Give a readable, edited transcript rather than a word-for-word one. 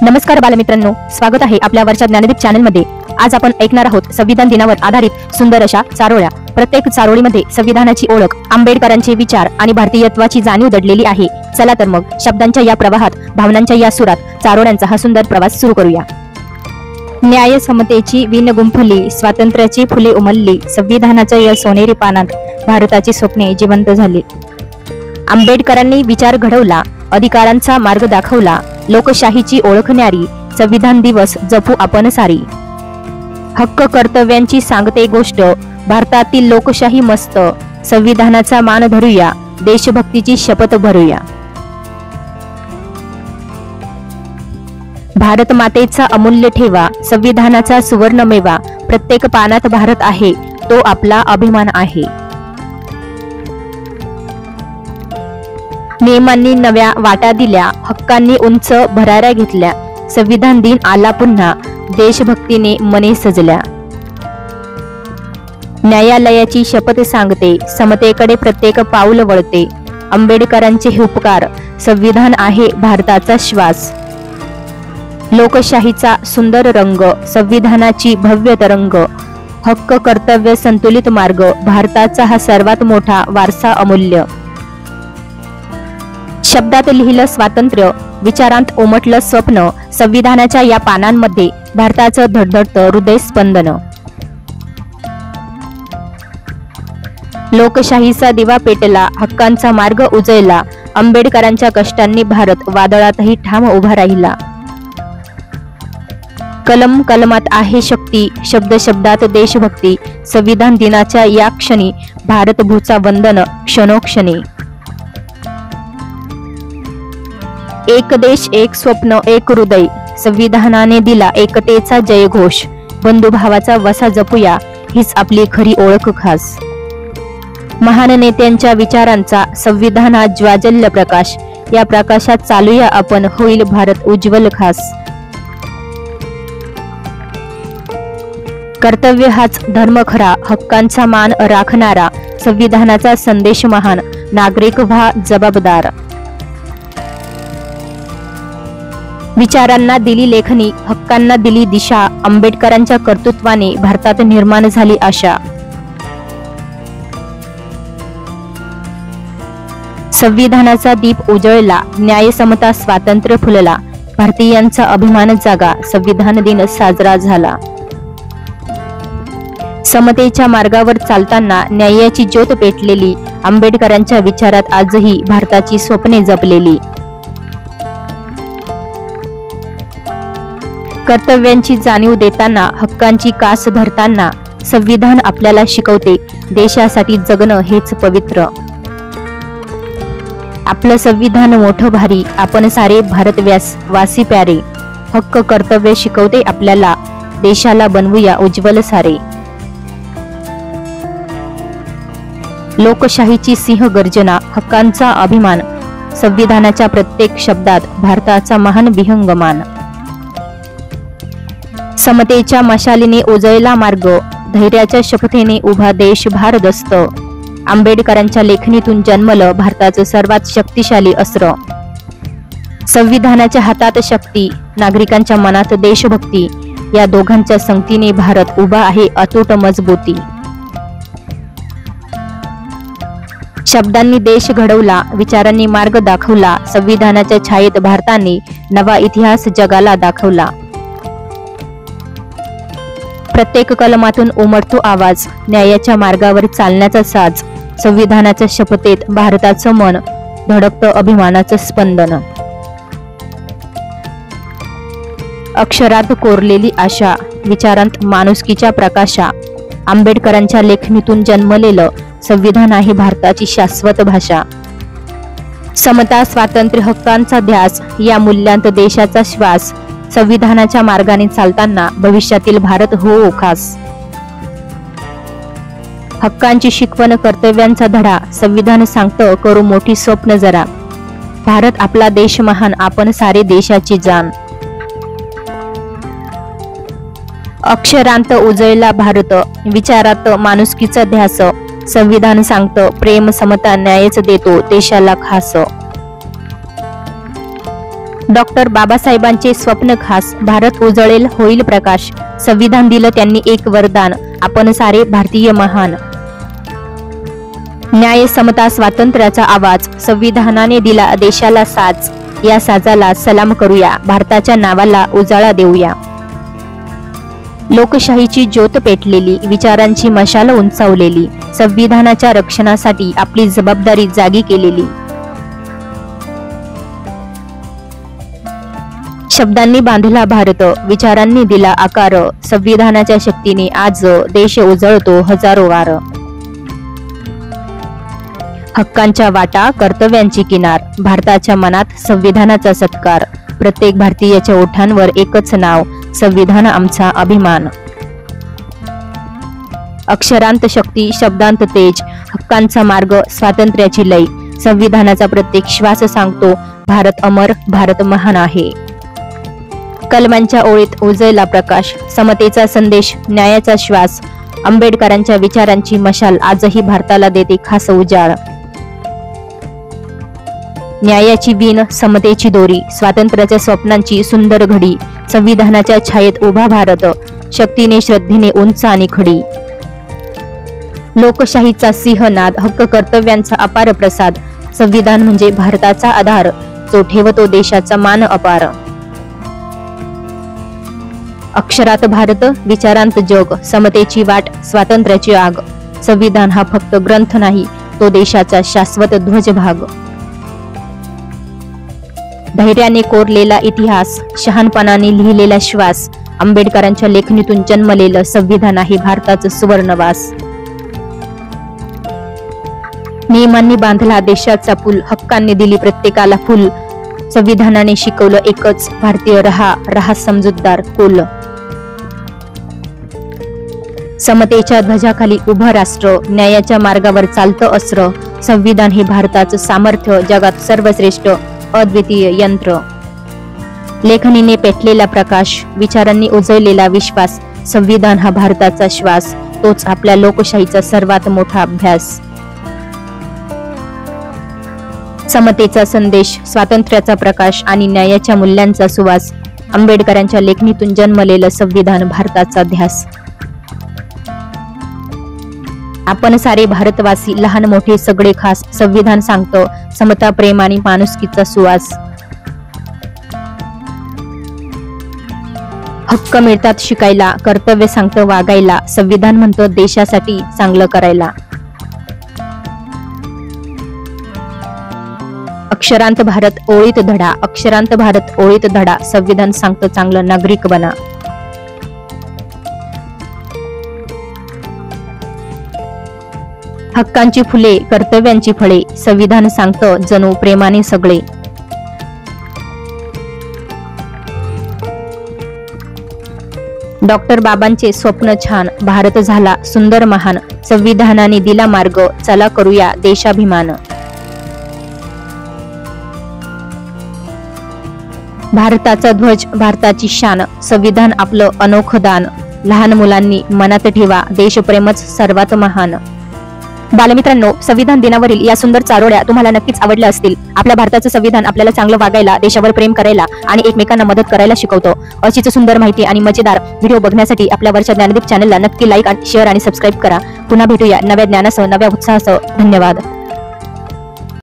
नमस्कार बालमित्रांनो, स्वागत आहे आपल्या वरच्या ज्ञानदीप चॅनलमध्ये। आज आपण ऐकणार आहोत संविधान दिनावर आधारित सुंदर अशा चारोळ्या। प्रत्येक चारोळीमध्ये संविधानाची ओळख, आंबेडकरांचे विचार आणि भारतीयत्वाची जाणीव दडलेली आहे। चला तर मग शब्दांच्या या प्रवाहात, भावनांच्या या सुरात चारोळ्यांचा हा सुंदर प्रवास सुरू करूया। न्याय समतेची वीण गुंफली, स्वातंत्र्याची फुले उमलली, संविधानाच्या या सोनेरी पानात भारताची स्वप्ने जिवंत झाली। आंबेडकरांनी विचार घडवला, अधिकारांचा मार्ग दाखवला, लोकशाहीची ओळख न्यारी, संविधान दिवस जपू आपण सारी। हक्क कर्तव्यांची सांगते गोष्ट, भारतातील लोकशाही मस्त, संविधानाचा मान धरूया, देशभक्तीची शपथ भरूया। भारत मातेचा अमूल्य ठेवा, संविधानाचा सुवर्ण मेवा, प्रत्येक पानात भारत आहे, तो आपला अभिमान आहे। नियमांनी नव्या वाटा दिल्या, हक्कांनी उंच भराऱ्या घेतल्या, संविधान दिन आला पुन्हा, देशभक्तीने मने सजल्या। न्यायालयाची शपथ सांगते, समतेकडे प्रत्येक पाऊल वळते, आंबेडकरांचे हे उपकार, संविधान आहे भारताचा श्वास। लोकशाहीचा सुंदर रंग, संविधानाची भव्य तरंग, हक्क कर्तव्य संतुलित मार्ग, भारताचा हा सर्वात मोठा वारसा अमूल्य। शब्दात लिहिलं स्वातंत्र्य, विचारांत उमटलं स्वप्न, संविधानाच्या या पानांमध्ये भारताचं धडधडतं हृदय स्पंदन। लोकशाहीचा दिवा पेटला, हक्कांचा मार्ग उजळला, आंबेडकरांच्या कष्टांनी भारत वादळातही ठाम उभा राहिला। कलम कलमात आहे शक्ती, शब्द शब्दात देशभक्ती, संविधान दिनाच्या या क्षणी भारतभूचा वंदन क्षणोक्षणी। एक देश एक स्वप्न एक हृदय, संविधानाने दिला एकतेचा जयघोष, बंधुभावाचा वसा जपूया, हीच आपली खरी ओळख खास। महान नेत्यांच्या विचारांचा संविधानात ज्वाजल्य प्रकाश, या प्रकाशात चालूया आपण, होईल भारत उज्ज्वल खास। कर्तव्य हाच धर्म खरा, हक्कांचा मान राखणारा, संविधानाचा संदेश महान, नागरिक व्हा जबाबदार। विचारांना दिली लेखणी, हक्कांना दिली दिशा, आंबेडकरांच्या कर्तृत्वाने भारतात निर्माण झाली आशा। संविधानाचा दीप उजळला, न्याय समता स्वातंत्र्य फुलला, भारतीयांचा अभिमान जागा, संविधान दिन साजरा झाला। समतेच्या मार्गावर चालताना न्यायाची ज्योत पेटलेली, आंबेडकरांच्या विचारात आजही भारताची स्वप्ने जपलेली। कर्तव्यांची जाणीव देताना, हक्कांची कास धरताना, संविधान आपल्याला शिकवते, देशासाठी जगणं हेच पवित्र। आपलं संविधान मोठं भारी, आपण सारे भारतव्यास वासी प्यारे, हक्क कर्तव्य शिकवते आपल्याला, देशाला बनवूया उज्ज्वल सारे। लोकशाहीची सिंह गर्जना, हक्कांचा अभिमान, संविधानाच्या प्रत्येक शब्दात भारताचा महान विहंगमान। समतेच्या मशालीने उजळला मार्ग, धैर्याच्या शपथेने उभा देश भारदस्त, आंबेडकरांच्या लेखणीतून जन्मलं भारताचं सर्वात शक्तिशाली अस्त्र। संविधानाच्या हातात शक्ती, नागरिकांच्या मनात देशभक्ती, या दोघांच्या संगतीने भारत उभा आहे अतूट मजबूती। शब्दांनी देश घडवला, विचारांनी मार्ग दाखवला, संविधानाच्या छायेत भारताने नवा इतिहास जगाला दाखवला। प्रत्येक कलमातून उमटतो आवाज, न्यायाच्या मार्गावर चालण्याचा साज, संविधानाच्या शपथेत भारताचं मन धडकतं अभिमानाचं स्पंदन। अक्षरात कोरलेली आशा, विचारांत माणुसकीच्या प्रकाशा, आंबेडकरांच्या लेखणीतून जन्मलेलं संविधान आहे भारताची शाश्वत भाषा। समता स्वातंत्र्य हक्कांचा ध्यास, या मूल्यांत देशाचा श्वास, संविधानाच्या मार्गाने चालताना भविष्यातील भारत हो खास। हक्कांची शिकवण, कर्तव्यांचा धडा, संविधान सांगतं करू मोठी स्वप्न जरा, भारत आपला देश महान, आपण सारे देशाची जाण। अक्षरांत उजळला भारत, विचारात माणुसकीचा ध्यास, संविधान सांगतं प्रेम समता न्यायच देतो देशाला खास। डॉक्टर बाबासाहेबांचे स्वप्न खास, भारत उजळेल होईल प्रकाश. संविधान दिलं त्यांनी एक वरदान, आपण सारे भारतीय महान. न्याय समता स्वातंत्र्याचा आवाज, संविधानाने दिला देशाला साज. या साजाला सलाम करूया, भारताच्या नावाला उजाळा देऊया. लोकशाहीची ज्योत पेटलेली, विचारांची मशाल उंचावलेली, संविधानाच्या रक्षणासाठी आपली जबाबदारी जागी केलेली. शब्दांनी बांधला भारत, विचारांनी दिला आकार. संविधानाच्या शक्तीने आज देश उजळतो हजारो वार. हक्कांच्या वाटा, कर्तव्यांची किनार, भारताच्या मनात संविधानाचा सत्कार. प्रत्येक भारतीयाच्या ओठांवर एकच नाव, संविधान आमचा अभिमान. अक्षरांत शक्ती, शब्दांत तेज, हक्कांचा मार्ग, स्वातंत्र्याची लय. संविधानाचा प्रत्येक श्वास सांगतो, भारत अमर, भारत महान आहे. कलमांच्या ओळीत उजळला प्रकाश, समतेचा संदेश, न्यायाचा श्वास. आंबेडकरांच्या विचारांची मशाल आजही भारताला देते खास उजाळ. न्यायाची वीण, समतेची दोरी, स्वातंत्र्याच्या स्वप्नांची सुंदर घडी. संविधानाच्या छायेत उभा भारत, शक्तीने श्रद्धेने उंच आणि खडी. लोकशाहीचा सिंहनाद, हक्क कर्तव्यांचा अपार प्रसाद. संविधान म्हणजे भारताचा आधार, जो ठेवतो देशाचा मान अपार. अक्षरात भारत, विचारांत जग, समतेची वाट, स्वातंत्र्याची आग. संविधान हा फक्त ग्रंथ नाही, तो देशाचा शाश्वत ध्वजभाग. धैर्याने कोरलेला इतिहास, शहाणपणाने लिहिलेला श्वास. आंबेडकरांच्या लेखणीतून जन्मलेलं संविधान आहे भारताचं सुवर्णवास. नियमांनी बांधला देशाचा पूल, हक्कांनी दिली प्रत्येकाला फुल. संविधानाने शिकवलं एकच, भारतीय रहा समजूतदार कुल. समतेच्या ध्वजाखाली उभं राष्ट्र, न्यायाच्या मार्गावर चालतं अस्त्र. संविधान हे भारताचं सामर्थ्य, जगात सर्वश्रेष्ठ अद्वितीय यंत्र. लेखणीने पेटलेला प्रकाश, विचारांनी उजळलेला विश्वास. संविधान हा भारताचा श्वास, तोच आपल्या लोकशाहीचा सर्वात मोठा अभ्यास. समतेचा संदेश, स्वातंत्र्याचा प्रकाश आणि न्यायाच्या मूल्यांचा सुवास. आंबेडकरांच्या लेखणीतून जन्मलेलं संविधान भारताचा ध्यास. आपण सारे भारतवासी, लहान मोठे सगळे खास. संविधान सांगतं समता, प्रेम आणि माणुसकीचा सुवास. हक्क मिळतात शिकायला, कर्तव्य सांगतं वागायला. संविधान म्हणतं देशासाठी चांगलं करायला. अक्षरांत भारत, ओळीत धडा, अक्षरांत भारत, ओळीत धडा. संविधान सांगतं चांगलं नागरिक बना. हक्कांची फुले, कर्तव्यांची फळे. संविधान सांगतं जणू प्रेमाने सगळे. डॉक्टर बाबांचे स्वप्न छान, भारत झाला सुंदर महान. संविधानाने दिला मार्ग, चला करूया देशाभिमान. भारताचा ध्वज, भारताची शान. संविधान आपलं अनोखं दान. लहान मुलांनी मनात ठेवा, देशप्रेमच सर्वात महान. बालमित्रांनो, संविधान दिनावरील या सुंदर चारोळ्या तुम्हाला नक्कीच आवडल्या असतील. आपल्या भारताचं संविधान आपल्याला चांगलं वागायला, देशावर प्रेम करायला आणि एकमेकांना मदत करायला शिकवतो. अशीच सुंदर माहिती आणि मजेदार व्हिडिओ बघण्यासाठी आपल्या वरच्या ज्ञानदीप चॅनलला नक्की लाईक, शेअर आणि सबस्क्राईब करा. पुन्हा भेटूया नव्या ज्ञानासह, नव्या उत्साहासह. धन्यवाद.